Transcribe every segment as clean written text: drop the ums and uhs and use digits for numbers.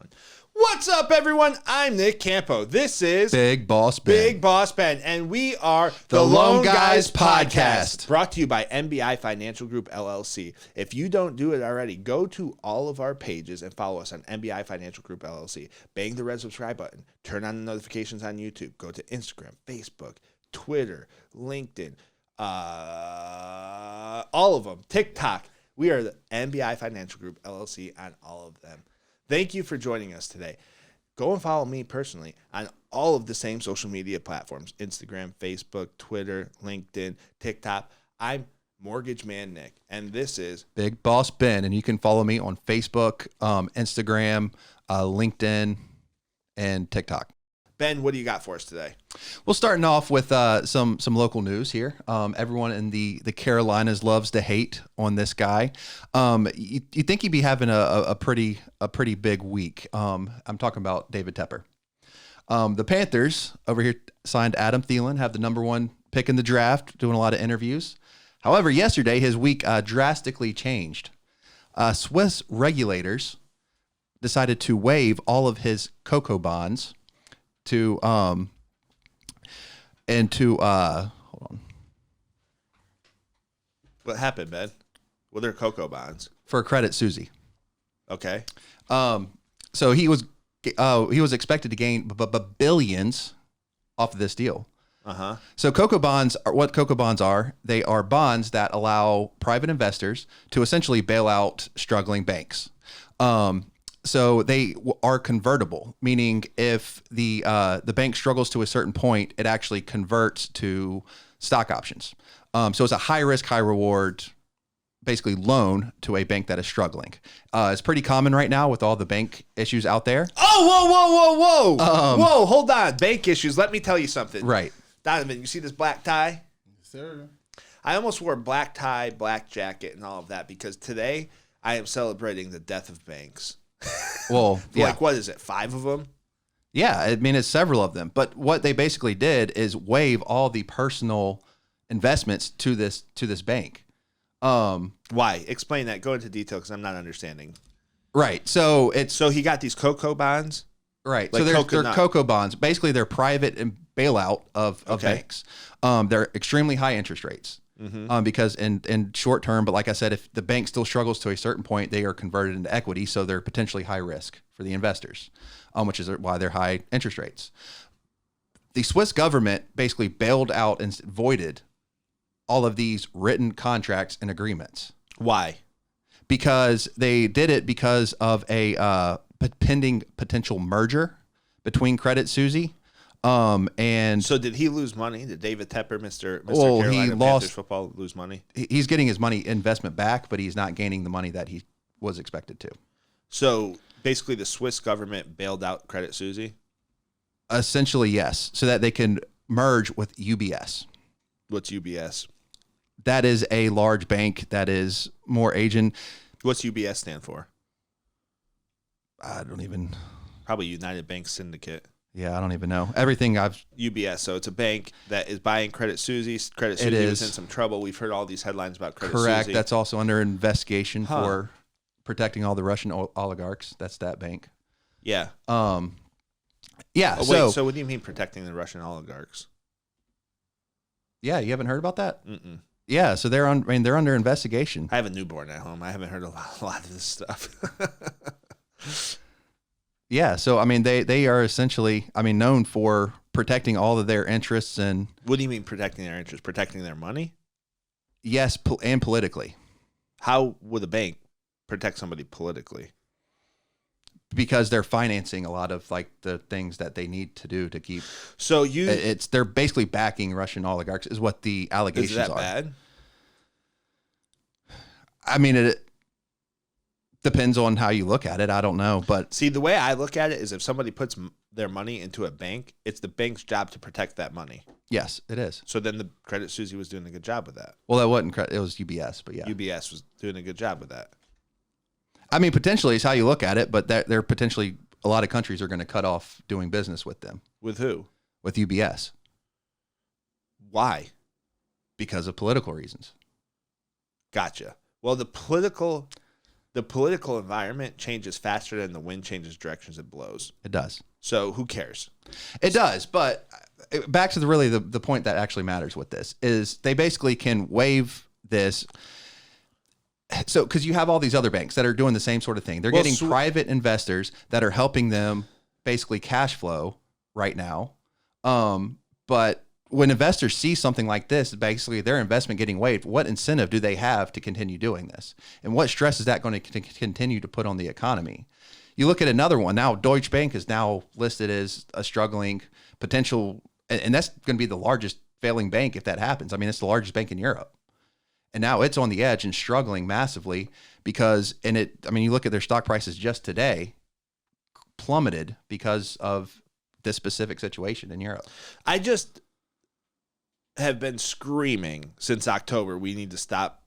one. What's up, everyone? I'm Nick Campo. This is Big Boss Ben. Big Boss Ben, and we are the Lone Guys Podcast. Brought to you by NBI Financial Group LLC. If you don't do it already, go to all of our pages and follow us on NBI Financial Group LLC. Bang the red subscribe button. Turn on the notifications on YouTube. Go to Instagram, Facebook, Twitter, LinkedIn, all of them. TikTok. We are the NBI Financial Group LLC on all of them. Thank you for joining us today. Go and follow me personally on all of the same social media platforms: Instagram, Facebook, Twitter, LinkedIn, TikTok. I'm Mortgage Man Nick, and this is Big Boss Ben, and you can follow me on Facebook, Instagram, LinkedIn, and TikTok. Ben, what do you got for us today? Well, starting off with some local news here. Everyone in the Carolinas loves to hate on this guy. You think he'd be having a pretty big week. I'm talking about David Tepper. The Panthers over here signed Adam Thielen, have the number one pick in the draft, doing a lot of interviews. However, yesterday his week drastically changed. Swiss regulators decided to waive all of his cocoa bonds hold on. What happened, Ben? What are cocoa bonds? For Credit Suisse. Okay. So he was expected to gain billions off of this deal. Uh-huh. So cocoa bonds are what cocoa bonds are. They are bonds that allow private investors to essentially bail out struggling banks. So they are convertible, meaning if the bank struggles to a certain point, it actually converts to stock options. So it's a high risk, high reward, basically loan to a bank that is struggling. It's pretty common right now with all the bank issues out there. Oh, whoa, hold on. Bank issues. Let me tell you something. Right. Donovan, you see this black tie? Yes, sir. I almost wore black tie, black jacket, and all of that because today I am celebrating the death of banks. Well, yeah. Like, what is it, 5 of them? Yeah, I mean, it's several of them. But what they basically did is waive all the personal investments to this bank. Why? Explain that. Go into detail because I'm not understanding. Right. So he got these cocoa bonds? Right. Like so they're cocoa bonds. Basically, they're private and bailout of banks. They're extremely high interest rates. Mm-hmm. Because in short term, but like I said, if the bank still struggles to a certain point, they are converted into equity, so they're potentially high risk for the investors, which is why they're high interest rates. The Swiss government basically bailed out and voided all of these written contracts and agreements. Why? Because they did it because of a pending potential merger between Credit Suisse. And so did he lose money? Did David Tepper, Mr. Carolina Panthers football, lose money? He's getting his money investment back, but he's not gaining the money that he was expected to. So basically the Swiss government bailed out Credit Suisse? Essentially, yes, so that they can merge with UBS. What's UBS? That is a large bank that is more Asian. What's UBS stand for? I don't even. Probably United Bank Syndicate. Yeah, I don't even know. Everything I've... UBS, so it's a bank that is buying Credit Suisse. Credit Suisse was in some trouble. We've heard all these headlines about Credit Suisse. Correct. That's also under investigation for protecting all the Russian oligarchs. That's that bank. Yeah. Yeah. So what do you mean protecting the Russian oligarchs? Yeah, you haven't heard about that? Mm-mm. Yeah, so they're under investigation. I have a newborn at home. I haven't heard a lot of this stuff. Yeah, so I mean, they are essentially, known for protecting all of their interests and. What do you mean protecting their interests? Protecting their money? Yes, and politically. How would a bank protect somebody politically? Because they're financing a lot of like the things that they need to do to keep. So they're basically backing Russian oligarchs, is what the allegations are. Is that bad? I mean, it depends on how you look at it. I don't know, but see, the way I look at it is if somebody puts their money into a bank, it's the bank's job to protect that money. Yes, it is. So then the Credit Suisse was doing a good job with that. Well, that wasn't credit; it was UBS, but yeah, UBS was doing a good job with that. I mean, potentially is how you look at it, but they're potentially a lot of countries are going to cut off doing business with them. With who? With UBS. Why? Because of political reasons. Gotcha. Well, the the political environment changes faster than the wind changes directions it blows. It does. So who cares? It does. But back to the point that actually matters with this is they basically can waive this. So, because you have all these other banks that are doing the same sort of thing. They're getting private investors that are helping them basically cash flow right now. But when investors see something like this, basically their investment getting waived, what incentive do they have to continue doing this? And what stress is that going to continue to put on the economy? You look at another one now, Deutsche Bank is now listed as a struggling potential, and that's going to be the largest failing bank if that happens. I mean, it's the largest bank in Europe. And now it's on the edge and struggling massively because, you look at their stock prices just today plummeted because of this specific situation in Europe. I just have been screaming since October, we need to stop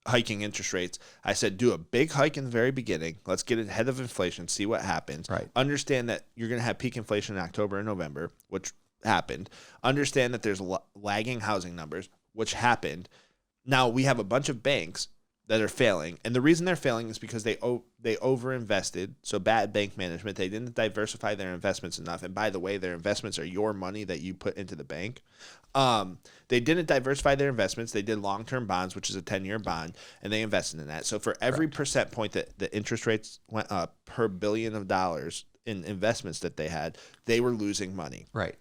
hiking interest rates. I said, do a big hike in the very beginning. Let's get ahead of inflation, see what happens. Right. Understand that you're going to have peak inflation in October and November, which happened. Understand that there's lagging housing numbers, which happened. Now we have a bunch of banks that are failing, and the reason they're failing is because they overinvested. So bad bank management. They didn't diversify their investments enough. And by the way, their investments are your money that you put into the bank. They didn't diversify their investments. They did long-term bonds, which is a 10-year bond, and they invested in that. So for every percent point that the interest rates went up per $1 billion in investments that they had, they were losing money. Right.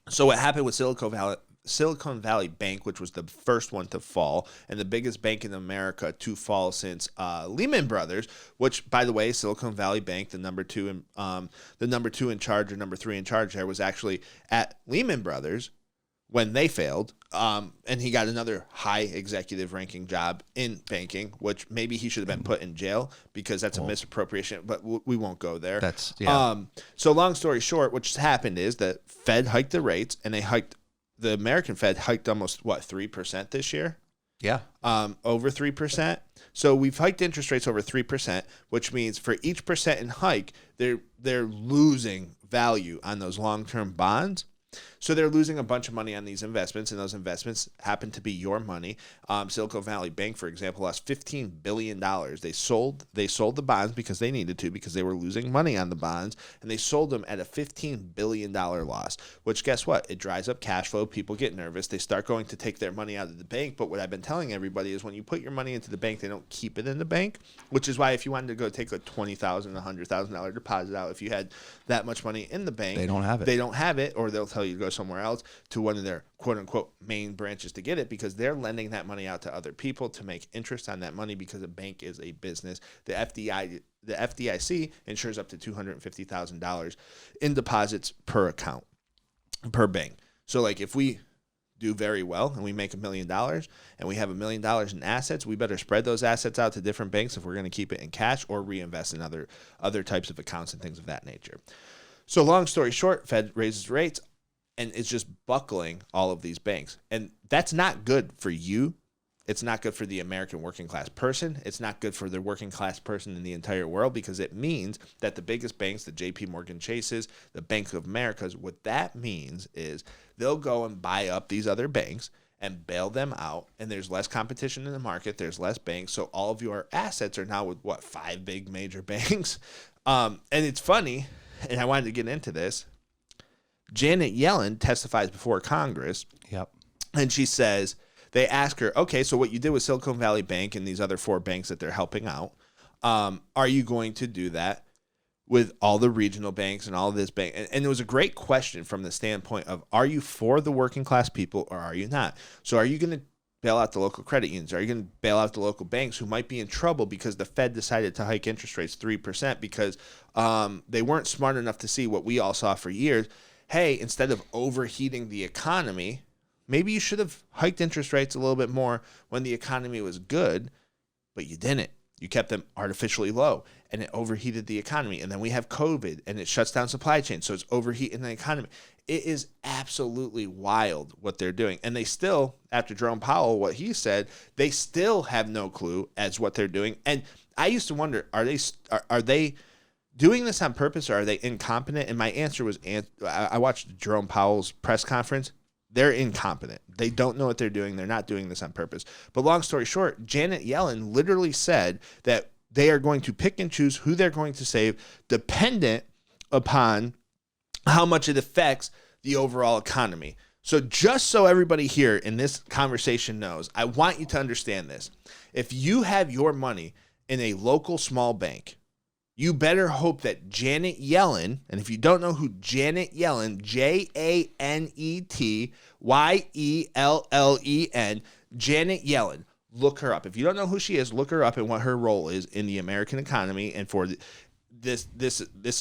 So what happened with Silicon Valley Bank, which was the first one to fall and the biggest bank in America to fall since Lehman Brothers, which, by the way, Silicon Valley Bank, the number two in charge or number 3 in charge there was actually at Lehman Brothers when they failed, and he got another high executive ranking job in banking, which maybe he should have been put in jail because that's a misappropriation, but we won't go there. So long story short, what's happened is the Fed hiked the rates, and the American Fed hiked almost 3% this year. Yeah. Over 3%. So we've hiked interest rates over 3%, which means for each percent in hike, they're losing value on those long-term bonds. So they're losing a bunch of money on these investments, and those investments happen to be your money. Silicon Valley Bank, for example, lost $15 billion. They sold the bonds because they needed to, because they were losing money on the bonds, and they sold them at a $15 billion loss, which guess what? It dries up cash flow. People get nervous. They start going to take their money out of the bank. But what I've been telling everybody is when you put your money into the bank, they don't keep it in the bank, which is why if you wanted to go take a $20,000, $100,000 deposit out, if you had that much money in the bank, they don't have it. They don't have it, or they'll tell you to go somewhere else to one of their quote unquote main branches to get it, because they're lending that money out to other people to make interest on that money, because a bank is a business. The FDIC insures up to $250,000 in deposits per account, per bank. So like if we do very well and we make $1 million and we have $1 million in assets, we better spread those assets out to different banks if we're going to keep it in cash or reinvest in other types of accounts and things of that nature. So long story short, Fed raises rates, and it's just buckling all of these banks. And that's not good for you. It's not good for the American working class person. It's not good for the working class person in the entire world, because it means that the biggest banks, the JP Morgan Chases, the Bank of Americas, what that means is they'll go and buy up these other banks and bail them out, and there's less competition in the market. There's less banks. So all of your assets are now with 5 big major banks. And it's funny, and I wanted to get into this. Janet Yellen testifies before Congress. Yep. And she says, they ask her, okay, so what you did with Silicon Valley Bank and these other 4 banks that they're helping out, are you going to do that with all the regional banks and all of this bank? And it was a great question from the standpoint of, are you for the working class people or are you not? So are you going to bail out the local credit unions? Are you going to bail out the local banks who might be in trouble because the Fed decided to hike interest rates 3% because they weren't smart enough to see what we all saw for years? Hey, instead of overheating the economy, maybe you should have hiked interest rates a little bit more when the economy was good, but you didn't. You kept them artificially low, and it overheated the economy. And then we have COVID, and it shuts down supply chain, so it's overheating the economy. It is absolutely wild what they're doing. And they still, after Jerome Powell, what he said, they still have no clue as what they're doing. And I used to wonder, are they doing this on purpose, or are they incompetent? And my answer was, I watched Jerome Powell's press conference. They're incompetent. They don't know what they're doing. They're not doing this on purpose. But long story short, Janet Yellen literally said that they are going to pick and choose who they're going to save dependent upon how much it affects the overall economy. So just so everybody here in this conversation knows, I want you to understand this. If you have your money in a local small bank, you better hope that Janet Yellen, and if you don't know who Janet Yellen, JanetYellen, Janet Yellen, look her up. If you don't know who she is, look her up and what her role is in the American economy and for this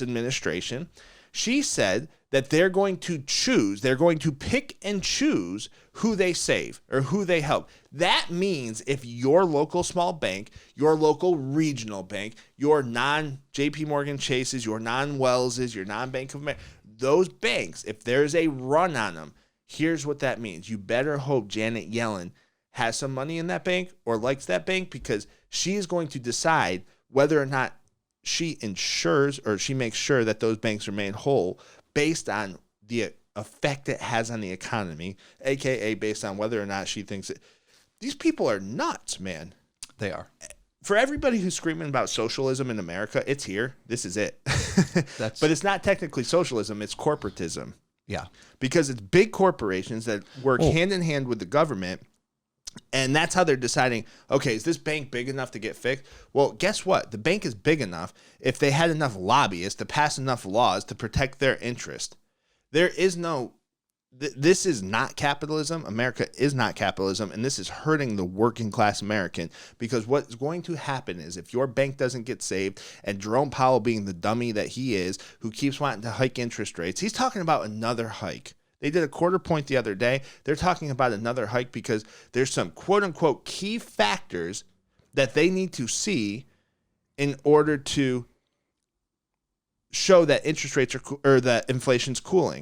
administration. She said that they're going to pick and choose who they save or who they help. That means if your local small bank, your local regional bank, your non-JP Morgan Chases, your non-Wellses, your non-Bank of America, those banks, if there's a run on them, here's what that means. You better hope Janet Yellen has some money in that bank or likes that bank, because she is going to decide whether or not she ensures or she makes sure that those banks remain whole based on the effect it has on the economy, aka based on whether or not she thinks it. These people are nuts, man. They are. For everybody who's screaming about socialism in America, it's here. This is it. But it's not technically socialism, it's corporatism. Yeah. Because it's big corporations that work hand in hand with the government. And that's how they're deciding, okay, is this bank big enough to get fixed? Well, guess what? The bank is big enough if they had enough lobbyists to pass enough laws to protect their interest. There is no, this is not capitalism. America is not capitalism. And this is hurting the working class American, because what's going to happen is if your bank doesn't get saved, and Jerome Powell being the dummy that he is, who keeps wanting to hike interest rates, he's talking about another hike. They did a 1/4 point the other day. They're talking about another hike because there's some quote unquote key factors that they need to see in order to show that interest rates are or that inflation's cooling.